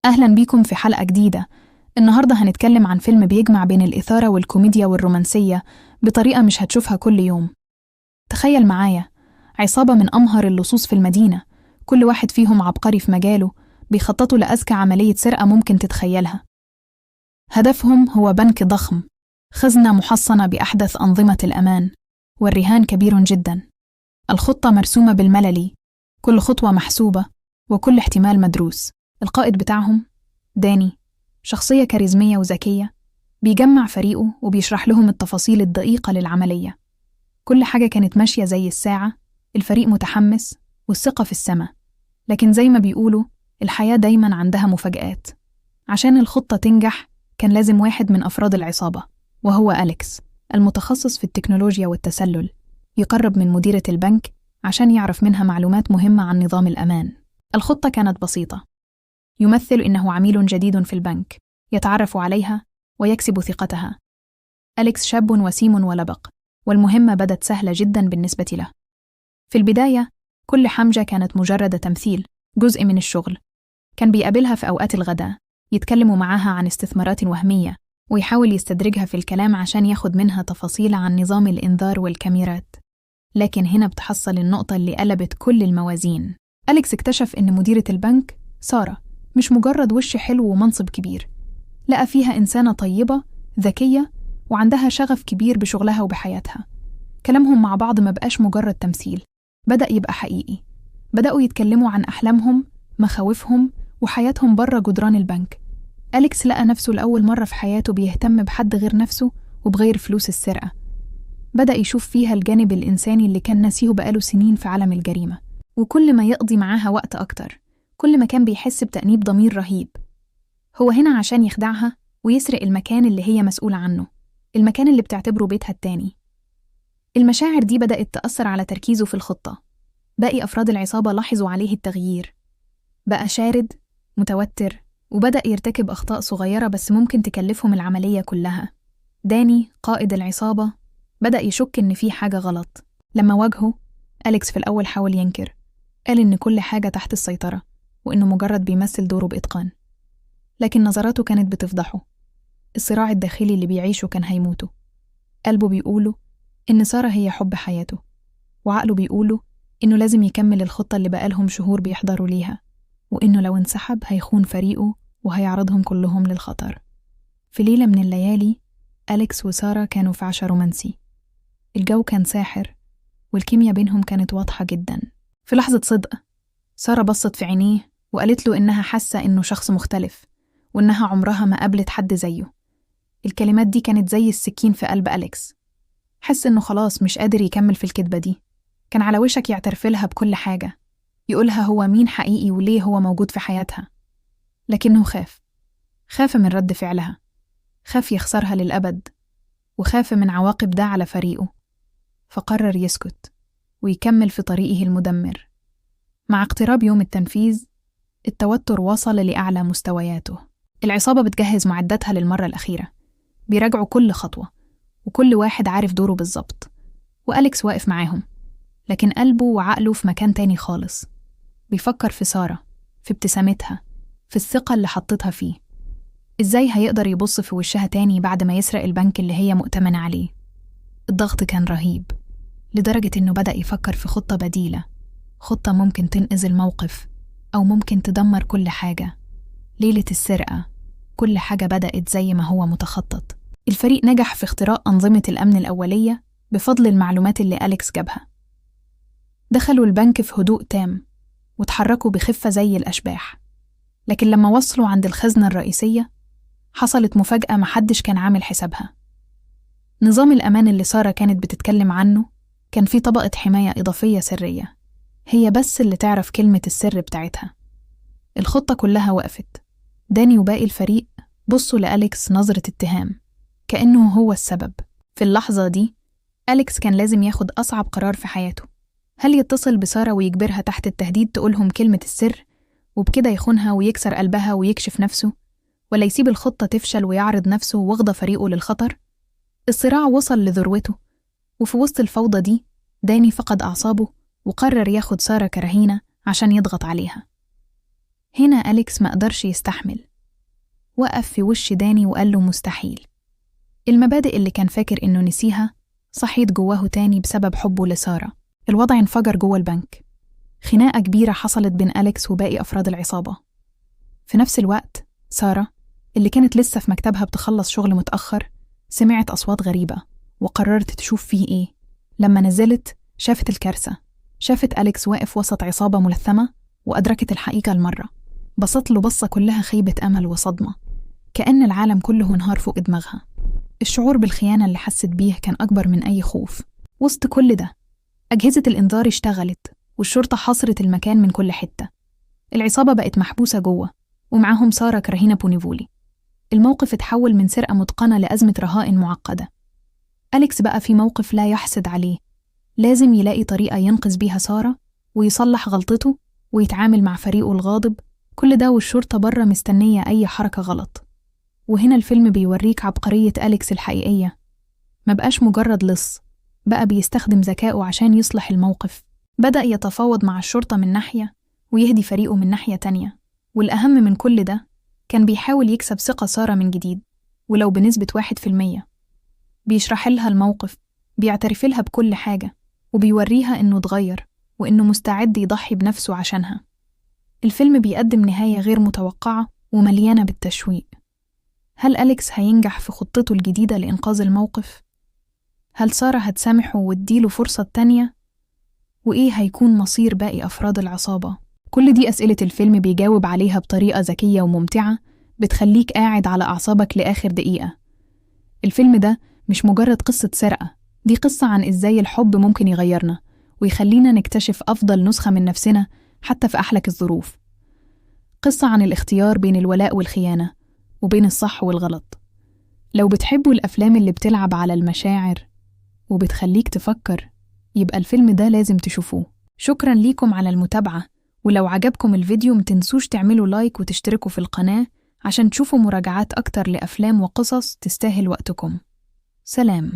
أهلا بيكم في حلقة جديدة. النهاردة هنتكلم عن فيلم بيجمع بين الإثارة والكوميديا والرومانسية بطريقة مش هتشوفها كل يوم. تخيل معايا عصابة من أمهر اللصوص في المدينة، كل واحد فيهم عبقري في مجاله، بيخططوا لأذكى عملية سرقة ممكن تتخيلها. هدفهم هو بنك ضخم، خزنة محصنة بأحدث أنظمة الأمان، والرهان كبير جدا. الخطة مرسومة بالمللي، كل خطوة محسوبة وكل احتمال مدروس. القائد بتاعهم داني شخصية كاريزمية وذكية، بيجمع فريقه وبيشرح لهم التفاصيل الدقيقة للعملية. كل حاجة كانت ماشية زي الساعة، الفريق متحمس والثقة في السماء. لكن زي ما بيقولوا الحياة دايما عندها مفاجآت. عشان الخطة تنجح كان لازم واحد من أفراد العصابة، وهو أليكس المتخصص في التكنولوجيا والتسلل، يقرب من مديرة البنك عشان يعرف منها معلومات مهمة عن نظام الأمان. الخطة كانت بسيطة: يمثل إنه عميل جديد في البنك، يتعرف عليها ويكسب ثقتها. أليكس شاب وسيم ولبق، والمهمة بدت سهلة جدا بالنسبة له. في البداية كل حمجة كانت مجرد تمثيل، جزء من الشغل. كان بيقابلها في أوقات الغداء، يتكلموا معاها عن استثمارات وهمية، ويحاول يستدرجها في الكلام عشان ياخد منها تفاصيل عن نظام الإنذار والكاميرات. لكن هنا بتحصل النقطة اللي قلبت كل الموازين. أليكس اكتشف إن مديرة البنك سارة مش مجرد وش حلو ومنصب كبير، لقى فيها إنسانة طيبة ذكية وعندها شغف كبير بشغلها وبحياتها. كلامهم مع بعض ما بقاش مجرد تمثيل، بدأ يبقى حقيقي. بدأوا يتكلموا عن أحلامهم، مخاوفهم، وحياتهم بره جدران البنك. أليكس لقى نفسه لأول مرة في حياته بيهتم بحد غير نفسه وبغير فلوس السرقة. بدأ يشوف فيها الجانب الإنساني اللي كان ناسيه بقاله سنين في عالم الجريمة. وكل ما يقضي معاها وقت أكتر، كل ما كان بيحس بتأنيب ضمير رهيب. هو هنا عشان يخدعها ويسرق المكان اللي هي مسؤولة عنه، المكان اللي بتعتبره بيتها التاني. المشاعر دي بدأت تأثر على تركيزه في الخطة. باقي أفراد العصابة لاحظوا عليه التغيير، بقى شارد، متوتر، وبدأ يرتكب أخطاء صغيرة بس ممكن تكلفهم العملية كلها. داني قائد العصابة بدأ يشك إن في حاجة غلط. لما واجهه أليكس في الأول حاول ينكر، قال إن كل حاجة تحت السيطرة وإنه مجرد بيمثل دوره بإتقان. لكن نظراته كانت بتفضحه. الصراع الداخلي اللي بيعيشه كان هيموته. قلبه بيقوله إن سارة هي حب حياته، وعقله بيقوله إنه لازم يكمل الخطة اللي بقالهم شهور بيحضروا ليها، وإنه لو انسحب هيخون فريقه وهيعرضهم كلهم للخطر. في ليلة من الليالي أليكس وسارة كانوا في عشاء رومانسي. الجو كان ساحر والكيمياء بينهم كانت واضحة جدا. في لحظة صدق سارة بصت في عينيه وقالت له إنها حاسة إنه شخص مختلف، وإنها عمرها ما قابلت حد زيه. الكلمات دي كانت زي السكين في قلب أليكس. حس إنه خلاص مش قادر يكمل في الكذبة دي. كان على وشك يعترف لها بكل حاجة، يقولها هو مين حقيقي وليه هو موجود في حياتها. لكنه خاف من رد فعلها، خاف يخسرها للأبد، وخاف من عواقب ده على فريقه. فقرر يسكت ويكمل في طريقه المدمر. مع اقتراب يوم التنفيذ التوتر وصل لأعلى مستوياته. العصابة بتجهز معداتها للمرة الأخيرة، بيراجعوا كل خطوة وكل واحد عارف دوره بالظبط. وأليكس واقف معاهم، لكن قلبه وعقله في مكان تاني خالص. بيفكر في سارة، في ابتسامتها، في الثقة اللي حطتها فيه. إزاي هيقدر يبص في وشها تاني بعد ما يسرق البنك اللي هي مؤتمنة عليه؟ الضغط كان رهيب، لدرجة إنه بدأ يفكر في خطة بديلة، خطة ممكن تنقذ الموقف أو ممكن تدمر كل حاجة. ليلة السرقة كل حاجة بدأت زي ما هو متخطط. الفريق نجح في اختراق أنظمة الأمن الأولية بفضل المعلومات اللي أليكس جابها. دخلوا البنك في هدوء تام وتحركوا بخفة زي الأشباح. لكن لما وصلوا عند الخزنة الرئيسية حصلت مفاجأة محدش كان عامل حسابها. نظام الأمان اللي سارة كانت بتتكلم عنه كان فيه طبقة حماية إضافية سرية، هي بس اللي تعرف كلمة السر بتاعتها. الخطة كلها وقفت. داني وباقي الفريق بصوا لأليكس نظرة اتهام، كأنه هو السبب. في اللحظة دي أليكس كان لازم ياخد أصعب قرار في حياته. هل يتصل بسارة ويجبرها تحت التهديد تقولهم كلمة السر وبكده يخونها ويكسر قلبها ويكشف نفسه، ولا يسيب الخطة تفشل ويعرض نفسه ويخضع فريقه للخطر؟ الصراع وصل لذروته، وفي وسط الفوضى دي داني فقد أعصابه وقرر ياخد سارة كرهينة عشان يضغط عليها. هنا أليكس ما قدرش يستحمل، وقف في وش داني وقال له مستحيل. المبادئ اللي كان فاكر إنه نسيها صحيت جواه تاني بسبب حبه لسارة. الوضع انفجر جوه البنك، خناقة كبيرة حصلت بين أليكس وباقي أفراد العصابة. في نفس الوقت سارة اللي كانت لسه في مكتبها بتخلص شغل متأخر سمعت أصوات غريبة وقررت تشوف فيه إيه. لما نزلت شافت الكارثة، شافت أليكس واقف وسط عصابة ملثمة وأدركت الحقيقة المرة. بصت له بصة كلها خيبة أمل وصدمة، كأن العالم كله انهار فوق دماغها. الشعور بالخيانة اللي حست بيه كان أكبر من أي خوف. وسط كل ده أجهزة الإنذار اشتغلت والشرطة حاصرت المكان من كل حتة. العصابة بقت محبوسة جوه ومعاهم سارة كرهينة بونيفولي. الموقف اتحول من سرقة متقنة لأزمة رهائن معقدة. أليكس بقى في موقف لا يحسد عليه، لازم يلاقي طريقة ينقذ بيها سارة ويصلح غلطته ويتعامل مع فريقه الغاضب، كل ده والشرطة بره مستنية أي حركة غلط. وهنا الفيلم بيوريك عبقرية أليكس الحقيقية، ما بقاش مجرد لص، بقى بيستخدم ذكائه عشان يصلح الموقف. بدأ يتفاوض مع الشرطة من ناحية ويهدي فريقه من ناحية تانية، والأهم من كل ده كان بيحاول يكسب ثقة سارة من جديد ولو بنسبة 1%. بيشرح لها الموقف، بيعترف لها بكل حاجة، وبيوريها إنه اتغير وإنه مستعد يضحي بنفسه عشانها. الفيلم بيقدم نهاية غير متوقعة ومليانة بالتشويق. هل أليكس هينجح في خطته الجديدة لإنقاذ الموقف؟ هل سارة هتسامحه وتديله فرصة تانية؟ وإيه هيكون مصير باقي أفراد العصابة؟ كل دي أسئلة الفيلم بيجاوب عليها بطريقة ذكية وممتعة بتخليك قاعد على أعصابك لآخر دقيقة. الفيلم ده مش مجرد قصة سرقة، دي قصة عن إزاي الحب ممكن يغيرنا ويخلينا نكتشف أفضل نسخة من نفسنا حتى في أحلك الظروف. قصة عن الاختيار بين الولاء والخيانة وبين الصح والغلط. لو بتحبوا الأفلام اللي بتلعب على المشاعر وبتخليك تفكر، يبقى الفيلم ده لازم تشوفوه. شكراً ليكم على المتابعة، ولو عجبكم الفيديو متنسوش تعملوا لايك وتشتركوا في القناة عشان تشوفوا مراجعات أكتر لأفلام وقصص تستاهل وقتكم. سلام.